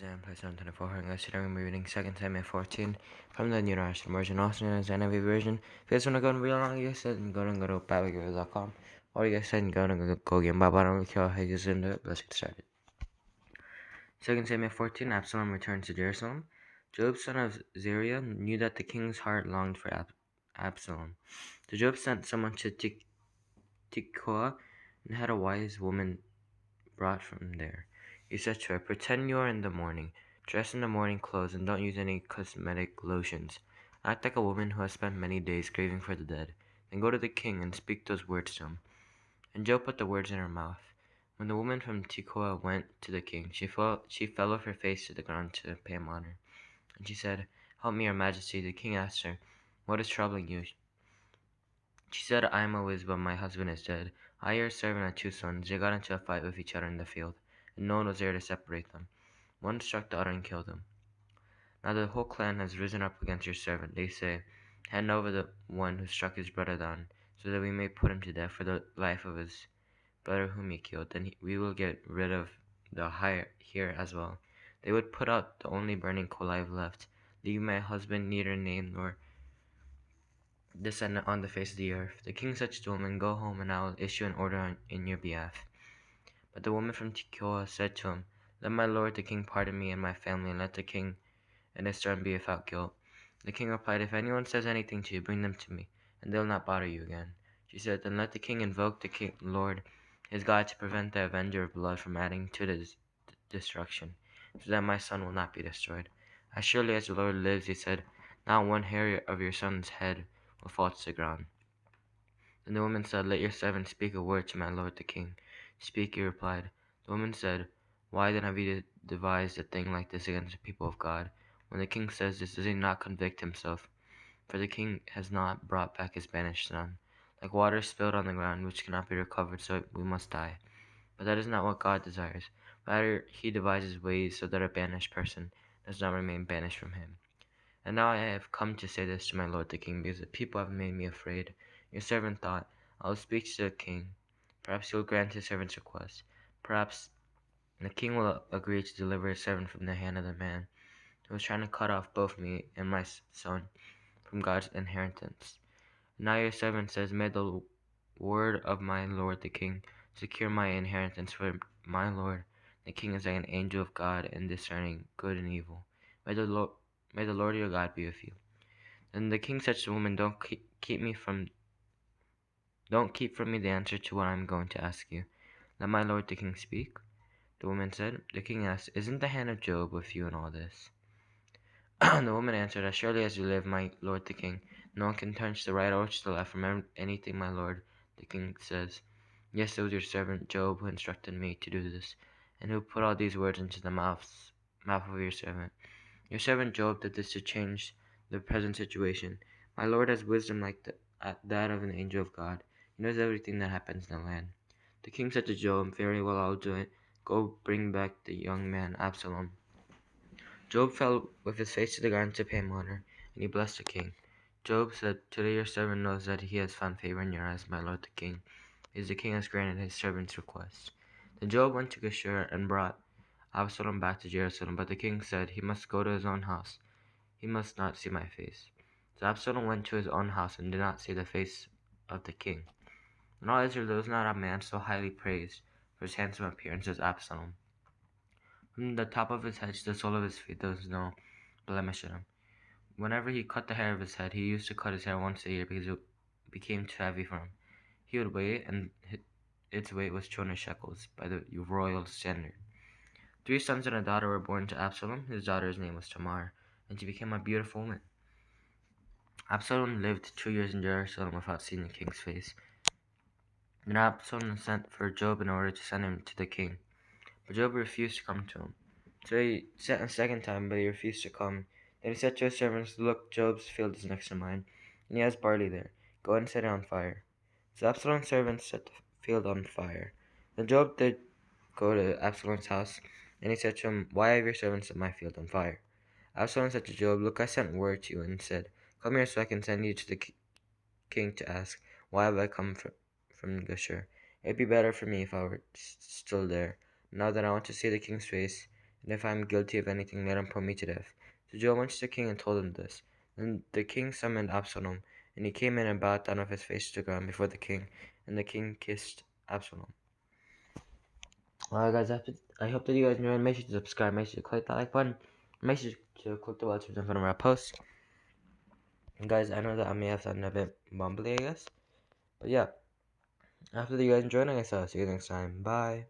Isaiah 7:24. English today we're reading 2 Samuel 14 from the New International Version, also known as NIV version. If you guys want to go and read along, you guys said go to BibleGivers.com, or you guys said go to Gogi. I don't care how you into it. Let's get started. 2 Samuel 14. Absalom returns to Jerusalem. Joab, son of Zeruiah, knew that the king's heart longed for Absalom. So Joab sent someone to Tekoa and had a wise woman brought from there. He said to her, "Pretend you are in the mourning. Dress in the mourning clothes and don't use any cosmetic lotions. Act like a woman who has spent many days grieving for the dead. Then go to the king and speak those words to him." And Joab put the words in her mouth. When the woman from Tekoa went to the king, she fell with her face to the ground to pay him honor. And she said, "Help me, your majesty." The king asked her, "What is troubling you?" She said, "I am a widow, but my husband is dead. I, your servant, had 2 sons. They got into a fight with each other in the field, and no one was there to separate them. One struck the other and killed him. Now the whole clan has risen up against your servant. They say, 'Hand over the one who struck his brother down, so that we may put him to death for the life of his brother whom he killed. Then we will get rid of the here as well.' They would put out the only burning coal I have left, leave my husband neither name nor descendant on the face of the earth." The king said to the woman, "Go home, and I will issue an order in your behalf." But the woman from Tekoa said to him, "Let my lord the king pardon me and my family, and let the king and his son be without guilt." The king replied, "If anyone says anything to you, bring them to me, and they will not bother you again." She said, "Then let the king invoke the Lord his God to prevent the avenger of blood from adding to the destruction, so that my son will not be destroyed." "As surely as the Lord lives," he said, "not one hair of your son's head will fall to the ground." Then the woman said, "Let your servant speak a word to my lord the king." "Speak," he replied. The woman said, "Why then have you devised a thing like this against the people of God? When the king says this, does he not convict himself? For the king has not brought back his banished son, like water spilled on the ground, which cannot be recovered, so we must die. But that is not what God desires. Rather, he devises ways so that a banished person does not remain banished from him. And now I have come to say this to my lord the king, because the people have made me afraid." Your servant thought, "I will speak to the king. Perhaps he will grant his servant's request. Perhaps the king will agree to deliver his servant from the hand of the man who was trying to cut off both me and my son from God's inheritance." Now your servant says, "May the word of my lord the king secure my inheritance, for my lord the king is like an angel of God in discerning good and evil. May the Lord your God be with you." Then the king said to the woman, Don't keep from me the answer to what I am going to ask you. Let my lord the king speak." The woman said. The king asked, "Isn't the hand of Joab with you in all this?" The woman answered, "As surely as you live, my lord the king, no one can turn to the right or to the left from anything my lord the king says. Yes, it was your servant Joab who instructed me to do this, and who put all these words into the mouth of your servant. Your servant Joab did this to change the present situation. My lord has wisdom like that of an angel of God. He knows everything that happens in the land." The king said to Joab, "Very well, I'll do it. Go bring back the young man Absalom." Joab fell with his face to the ground to pay him honor, and he blessed the king. Joab said, "Today your servant knows that he has found favor in your eyes, my lord the king, because the king has granted his servant's request." Then Joab went to Geshur and brought Absalom back to Jerusalem, but the king said, "He must go to his own house. He must not see my face." So Absalom went to his own house and did not see the face of the king. In all Israel there was not a man so highly praised for his handsome appearance as Absalom. From the top of his head to the sole of his feet there was no blemish in him. Whenever he cut the hair of his head, he used to cut his hair once a year because it became too heavy for him. He would weigh it, and its weight was 200 shekels by the royal standard. 3 sons and a daughter were born to Absalom. His daughter's name was Tamar, and she became a beautiful woman. Absalom lived 2 years in Jerusalem without seeing the king's face. Then Absalom sent for Joab in order to send him to the king. But Joab refused to come to him. So he sent a second time, but he refused to come. Then he said to his servants, "Look, Joab's field is next to mine, and he has barley there. Go ahead and set it on fire." So Absalom's servants set the field on fire. Then Joab did go to Absalom's house, and he said to him, "Why have your servants set my field on fire?" Absalom said to Joab, "Look, I sent word to you and said, 'Come here so I can send you to the king to ask, why have I come from Geshur? It would be better for me if I were still there. Now that I want to see the king's face, and if I am guilty of anything, let him put me to death. So Joab went to the king and told him this. Then the king summoned Absalom, and he came in and bowed down with his face to the ground before the king, and the king kissed Absalom. Alright guys, I hope that you guys enjoyed. Make sure to subscribe, make sure to click that like button, make sure to click the bell to notify when I post. And guys, I know that I may have sounded a bit mumbly, I guess, but yeah, after you guys enjoyed, I guess I'll see you next time. Bye.